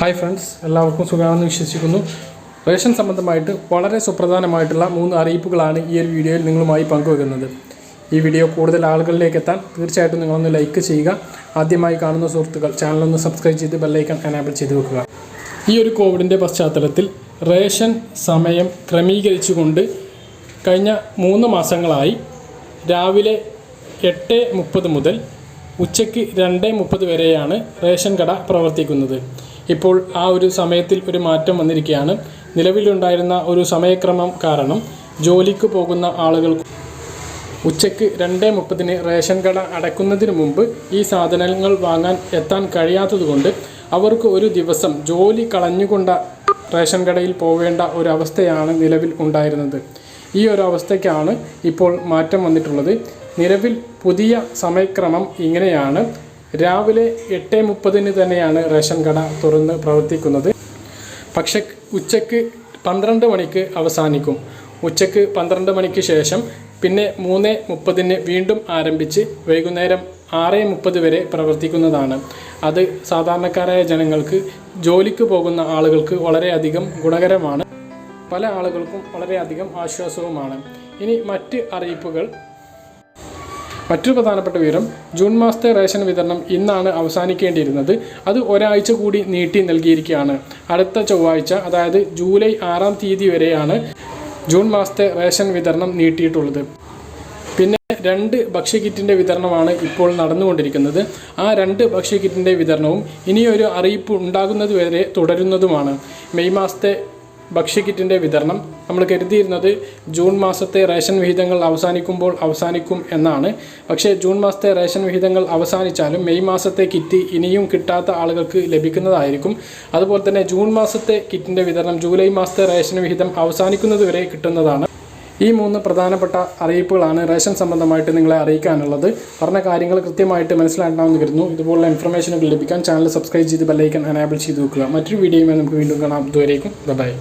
Hi friends, എല്ലാവർക്കും സുഖമാണെന്ന് വിശ്വസിക്കുന്നു. റേഷൻ സംബന്ധമായിട്ട് വളരെ സുപ്രധാനമായിട്ടുള്ള 3 അറിയിപ്പുകളാണ് ഈ ഒരു വീഡിയോയിൽ നിങ്ങളുമായി പങ്കുവെക്കുന്നത്. ഈ വീഡിയോ കൂടുതൽ ആളുകളിലേക്ക് എത്താൻ തീർച്ചയായിട്ടും നിങ്ങളൊന്ന് ലൈക്ക് ചെയ്യുക. ആദ്യമായി കാണുന്ന സുഹൃത്തുക്കൾ ചാനലൊന്ന് സബ്സ്ക്രൈബ് ചെയ്ത് ബെല്ലൈക്കൺ എനേബിൾ ചെയ്ത് വെക്കുക. ഈ ഒരു കോവിഡിൻ്റെ പശ്ചാത്തലത്തിൽ റേഷൻ സമയം ക്രമീകരിച്ചുകൊണ്ട് കഴിഞ്ഞ 3 മാസങ്ങളായി രാവിലെ 8:30 മുതൽ ഉച്ചയ്ക്ക് 2:30 വരെയാണ് റേഷൻ കട പ്രവർത്തിക്കുന്നത്. ഇപ്പോൾ ആ ഒരു സമയത്തിൽ ഒരു മാറ്റം വന്നിരിക്കുകയാണ്. നിലവിലുണ്ടായിരുന്ന ഒരു സമയക്രമം കാരണം ജോലിക്ക് പോകുന്ന ആളുകൾക്ക് ഉച്ചയ്ക്ക് 2:30 റേഷൻ കട അടയ്ക്കുന്നതിന് മുമ്പ് ഈ സാധനങ്ങൾ വാങ്ങാൻ എത്താൻ കഴിയാത്തതുകൊണ്ട് അവർക്ക് ഒരു ദിവസം ജോലി കളഞ്ഞുകൊണ്ട റേഷൻ കടയിൽ പോവേണ്ട ഒരവസ്ഥയാണ് നിലവിൽ ഉണ്ടായിരുന്നത്. ഈ ഒരു അവസ്ഥയ്ക്കാണ് ഇപ്പോൾ മാറ്റം വന്നിട്ടുള്ളത്. നിലവിൽ പുതിയ സമയക്രമം ഇങ്ങനെയാണ്. രാവിലെ 8:30 തന്നെയാണ് റേഷൻ കട തുറന്ന് പ്രവർത്തിക്കുന്നത്. പക്ഷേ ഉച്ചയ്ക്ക് 12 മണിക്ക് അവസാനിക്കും. ഉച്ചയ്ക്ക് 12 മണിക്ക് ശേഷം പിന്നെ 3:30 വീണ്ടും ആരംഭിച്ച് വൈകുന്നേരം 6:30 വരെ പ്രവർത്തിക്കുന്നതാണ്. അത് സാധാരണക്കാരായ ജനങ്ങൾക്ക്, ജോലിക്ക് പോകുന്ന ആളുകൾക്ക് വളരെയധികം ഗുണകരമാണ്. പല ആളുകൾക്കും വളരെയധികം ആശ്വാസവുമാണ്. ഇനി മറ്റ് അറിയിപ്പുകൾ. മറ്റൊരു പ്രധാനപ്പെട്ട വിവരം, ജൂൺ മാസത്തെ റേഷൻ വിതരണം ഇന്നാണ് അവസാനിക്കേണ്ടിയിരുന്നത്. അത് ഒരാഴ്ച കൂടി നീട്ടി നൽകിയിരിക്കുകയാണ്. അടുത്ത ചൊവ്വാഴ്ച, അതായത് ജൂലൈ 6-ാം തീയതി വരെയാണ് ജൂൺ മാസത്തെ റേഷൻ വിതരണം നീട്ടിയിട്ടുള്ളത്. പിന്നെ 2 ഭക്ഷ്യക്കിറ്റിൻ്റെ വിതരണമാണ് ഇപ്പോൾ നടന്നുകൊണ്ടിരിക്കുന്നത്. ആ 2 ഭക്ഷ്യക്കിറ്റിൻ്റെ വിതരണവും ഇനിയൊരു അറിയിപ്പ് ഉണ്ടാകുന്നത് വരെ തുടരുന്നതുമാണ്. മെയ് മാസത്തെ ഭക്ഷ്യക്കിറ്റിൻ്റെ വിതരണം നമ്മൾ കരുതിയിരുന്നത് ജൂൺ മാസത്തെ റേഷൻ വിഹിതങ്ങൾ അവസാനിക്കും എന്നാണ്. പക്ഷേ ജൂൺ മാസത്തെ റേഷൻ വിഹിതങ്ങൾ അവസാനിച്ചാലും മെയ് മാസത്തെ കിറ്റ് ഇനിയും കിട്ടാത്ത ആളുകൾക്ക് ലഭിക്കുന്നതായിരിക്കും. അതുപോലെ തന്നെ ജൂൺ മാസത്തെ കിറ്റിൻ്റെ വിതരണം ജൂലൈ മാസത്തെ റേഷൻ വിഹിതം അവസാനിക്കുന്നത് വരെ കിട്ടുന്നതാണ്. ഈ 3 പ്രധാനപ്പെട്ട അറിയിപ്പുകളാണ് റേഷൻ സംബന്ധമായിട്ട് നിങ്ങളെ അറിയിക്കാനുള്ളത്. പറഞ്ഞ കാര്യങ്ങൾ കൃത്യമായിട്ട് മനസ്സിലാക്കാമെന്ന് കരുതുന്നു. ഇതുപോലുള്ള ഇൻഫർമേഷനുകൾ ലഭിക്കാൻ ചാനൽ സബ്സ്ക്രൈബ് ചെയ്ത് ബെല്ലൈക്കൺ എനേബിൾ ചെയ്ത് വെക്കുക. മറ്റൊരു വീഡിയോയുമായി നമുക്ക് വീണ്ടും കാണാം. ഇതുവരേക്കും ബൈ.